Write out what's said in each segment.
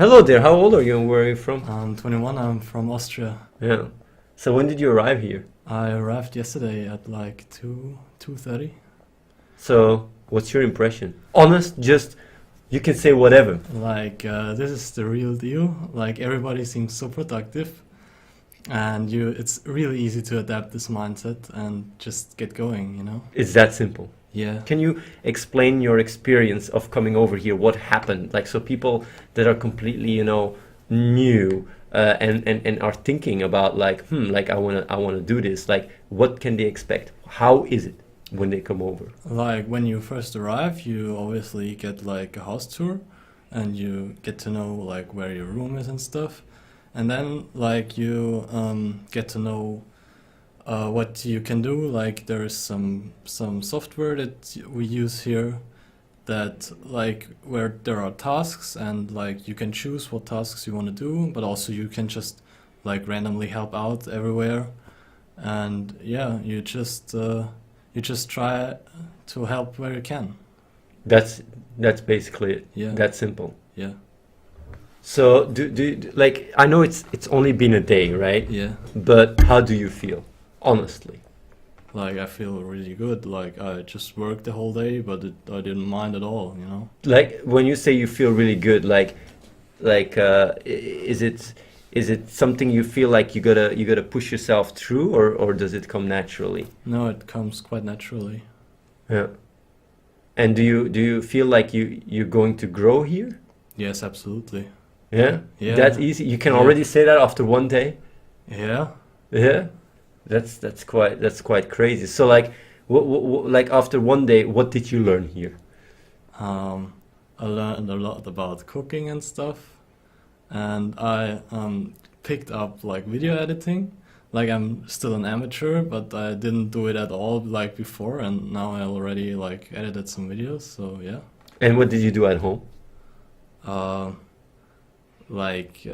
Hello there, how old are you and where are you from? I'm 21, I'm from Austria. Yeah. So when did you arrive here? I arrived yesterday at like 2:30. So what's your impression? Honest, just you can say whatever. This is the real deal. Like everybody seems so productive and it's really easy to adapt this mindset and just get going. It's that simple. Yeah. Can you explain your experience of coming over here? What happened? Like, so people that are completely, new and are thinking about like I wanna do this. Like, what can they expect? How is it when they come over? Like when you first arrive, you obviously get like a house tour and you get to know like where your room is and stuff. And then like you get to know what you can do. Like there is some software that we use here that like where there are tasks and like you can choose what tasks you want to do, but also you can just like randomly help out everywhere. And yeah, you just try to help where you can. That's basically it. Yeah. That simple. Yeah. So like I know it's only been a day, right? Yeah. But how do you feel? Honestly. Like I feel really good. Like I just worked the whole day, but I didn't mind at all. Like when you say you feel really good, is it something you feel like you gotta push yourself through, or does it come naturally? No, it comes quite naturally. Yeah. And do you feel like you're going to grow here? Yes, absolutely. Yeah? Yeah. That's easy. You can Yeah. already say that after one day? Yeah. Yeah. That's quite crazy. So like like after one day, what did you learn here? I learned a lot about cooking and stuff, and I picked up like video editing. Like I'm still an amateur, but I didn't do it at all like before, and now I already like edited some videos. So yeah. And what did you do at home? Uh, like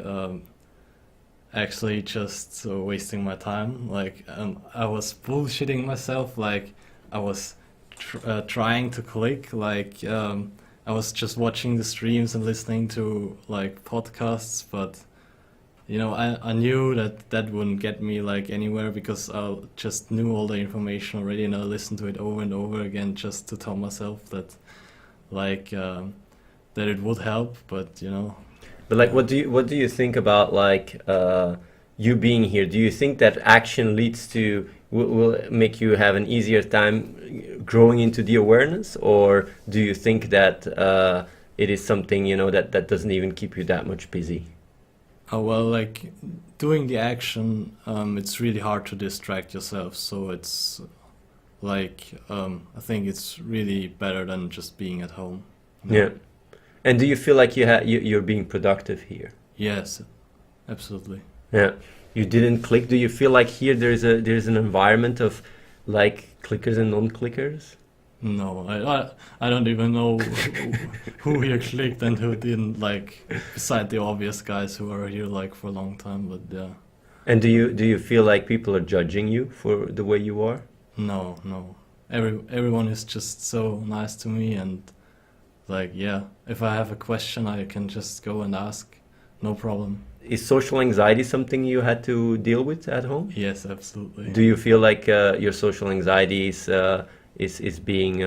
actually just wasting my time. Like I was bullshitting myself. Like I was trying to click. Like I was just watching the streams and listening to like podcasts, but I knew that wouldn't get me like anywhere because I just knew all the information already, and I listened to it over and over again just to tell myself that like that it would help, but But like, what do you think about like you being here? Do you think that action leads to will make you have an easier time growing into the awareness, or do you think that it is something that doesn't even keep you that much busy? Oh, well, like doing the action, it's really hard to distract yourself. So it's like I think it's really better than just being at home. Yeah. And do you feel like you're being productive here? Yes, absolutely. Yeah. You didn't click. Do you feel like here there's an environment of like clickers and non-clickers? No, I don't even know who here clicked and who didn't. Like beside the obvious guys who are here like for a long time, but yeah. And do you feel like people are judging you for the way you are? No, no. Everyone is just so nice to me, and like yeah, if I have a question, I can just go and ask, no problem. Is social anxiety something you had to deal with at home? Yes, absolutely. Do you feel like your social anxiety is being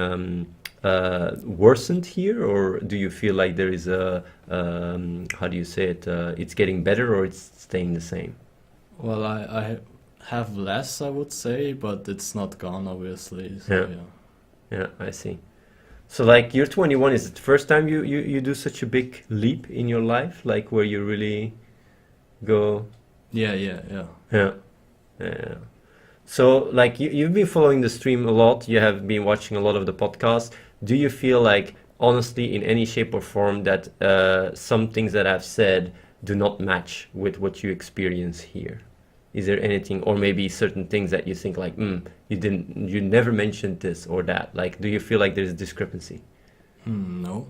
worsened here, or do you feel like there is a how do you say it? It's getting better, or it's staying the same? Well, I have less, I would say, but it's not gone, obviously. So Yeah. yeah. Yeah, I see. So like you're 21, is it the first time you do such a big leap in your life, like where you really go? Yeah, yeah, yeah. Yeah. Yeah. So like you've been following the stream a lot, you have been watching a lot of the podcasts. Do you feel like honestly in any shape or form that some things that I've said do not match with what you experience here? Is there anything, or maybe certain things that you think like, you never mentioned this or that? Like, do you feel like there's a discrepancy? No,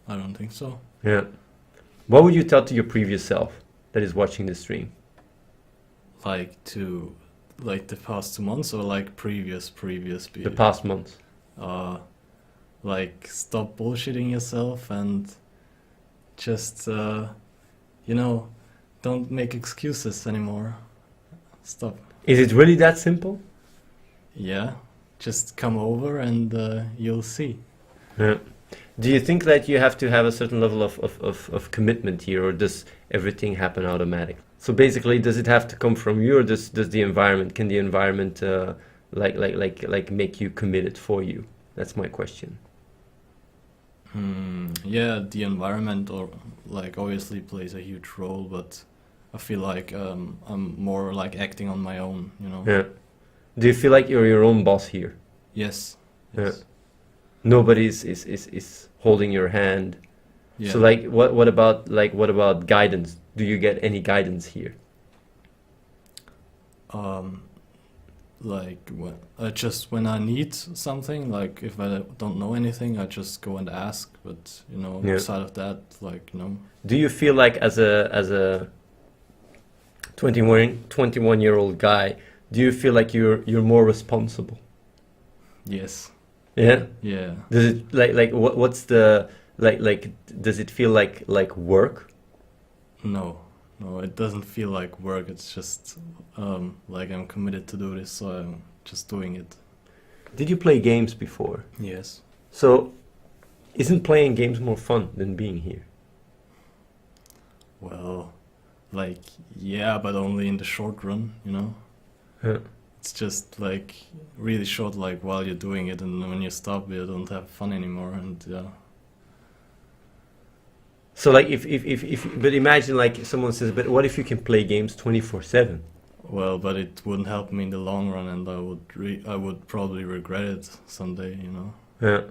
I don't think so. Yeah. What would you tell to your previous self that is watching the stream? Like the past 2 months or like previous The past months. uh like stop bullshitting yourself and just you know, don't make excuses anymore. Stop. Is it really that simple? Yeah, just come over and you'll see. Yeah. Do you think that you have to have a certain level of commitment here, or does everything happen automatic? So basically, does it have to come from you, or does the environment, can the environment like make you committed for you? That's my question. Yeah, the environment or like obviously plays a huge role, but I feel like I'm more like acting on my own, you know. Yeah. Do you feel like you're your own boss here? Yes. Yeah. Yes. Nobody's is holding your hand. So Yeah. like what about guidance? Do you get any guidance here? Um, like when I need something, like if I don't know anything, I just go and ask. But you know, Yeah. outside of that, like no. Do you feel like as a 21-year-old guy, do you feel like you're more responsible? Yes. Yeah? Yeah. Does it what's the like does it feel like work? No. No, it doesn't feel like work. It's just like I'm committed to do this, so I'm just doing it. Did you play games before? Yes. So isn't playing games more fun than being here? Well, like yeah, but only in the short run, you know. Yeah. It's just like really short, like while you're doing it, and when you stop, you don't have fun anymore, and yeah. So like if but imagine like someone says, but what if you can play games 24/7? Well, but it wouldn't help me in the long run, and I would probably regret it someday, you know. Yeah.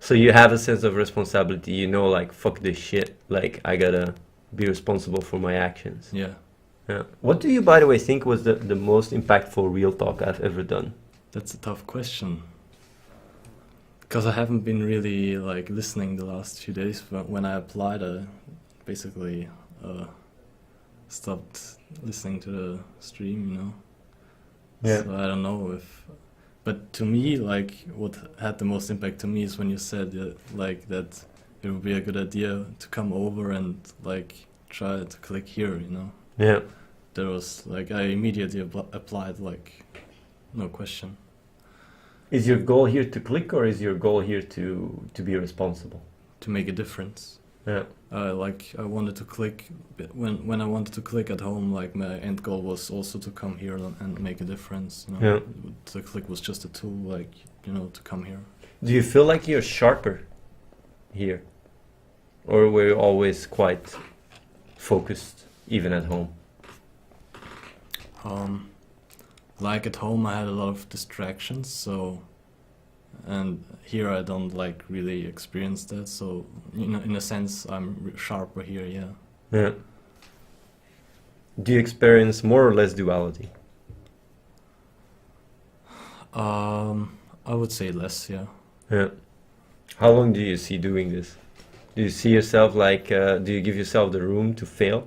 So you have a sense of responsibility, you know, like fuck this shit, like I gotta be responsible for my actions. Yeah, Yeah. What do you, by the way, think was the most impactful real talk I've ever done? that's a tough question. Because I haven't been really like listening the last few days. But when I applied, I basically stopped listening to the stream, you know. Yeah. So I don't know if, but to me, like what had the most impact to me is when you said like that it would be a good idea to come over and like try to click here, you know. Yeah. There was like I immediately applied, like no question. Is your goal here to click, or is your goal here to be responsible? To make a difference. Yeah. Like I wanted to click, but when I wanted to click at home, like my end goal was also to come here and make a difference. You know? Yeah. The click was just a tool, like you know, to come here. Do you feel like you're sharper here, or were you always quite focused, even at home? Like at home, I had a lot of distractions, so, and here I don't like really experience that. So, you know, in a sense, I'm sharper here. Yeah. Yeah. Do you experience more or less duality? I would say less. Yeah. Yeah. How long do you see doing this? Do you see yourself like, do you give yourself the room to fail?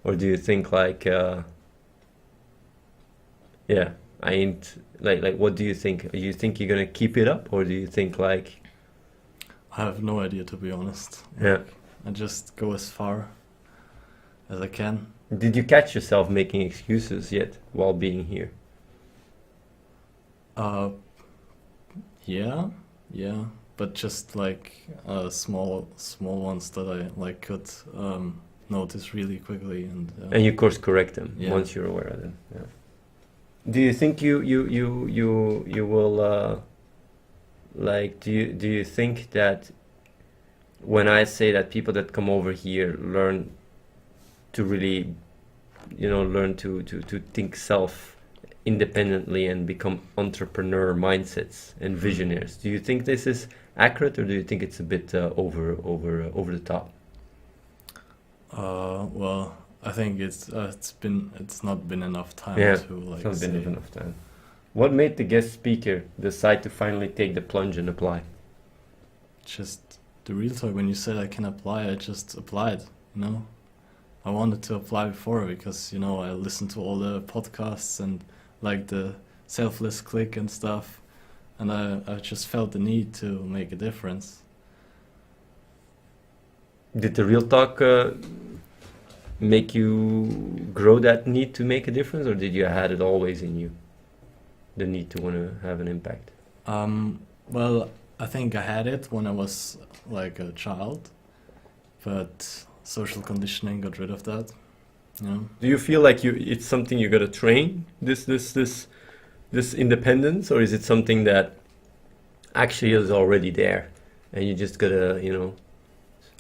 Or do you think like, yeah, I ain't, like, what do you think? You think you're gonna keep it up? Or do you think like, I have no idea, to be honest. yeah. I just go as far as I can. Did you catch yourself making excuses yet while being here? Uh, yeah, yeah, but just like small ones that I like could notice really quickly, and And you course correct them Yeah. once you're aware of them. Yeah. Do you think you will like do you think that when I say that people that come over here learn to really learn to think self independently and become entrepreneur mindsets and visionaries, do you think this is accurate, or do you think it's a bit over the top? well, I think it's not been enough time Yeah, to like it's not been say. enough time. What made the guest speaker decide to finally take the plunge and apply? Just the real talk. When you said I can apply, I just applied. You know, I wanted to apply before because you know I listened to all the podcasts and like the selfless click and stuff, and I just felt the need to make a difference. Did the real talk make you grow that need to make a difference, or did you had it always in you, the need to want to have an impact? Well, I think I had it when I was like a child, but social conditioning got rid of that. You know? Do you feel like it's something you gotta train, this independence, or is it something that actually is already there and you just gotta,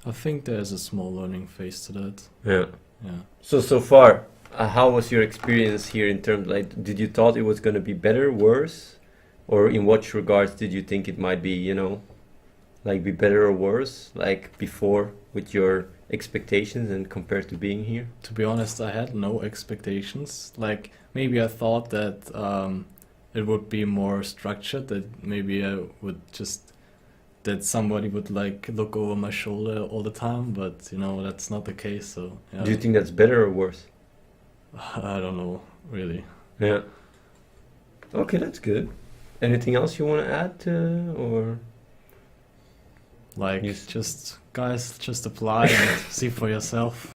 I think there's a small learning phase to that. yeah. Yeah. So far, how was your experience here in terms, like, did you thought it was gonna be better, worse, or in what regards did you think it might be, like be better or worse, like before with your expectations and compared to being here? To be honest, I had no expectations. Like maybe I thought that it would be more structured. That maybe I would just that somebody would like look over my shoulder all the time. But that's not the case. So Do you yeah, think that's better or worse? I don't know really. Yeah. Okay, that's good. Anything else you want to add, or Like Yes. just guys, just apply and see for yourself.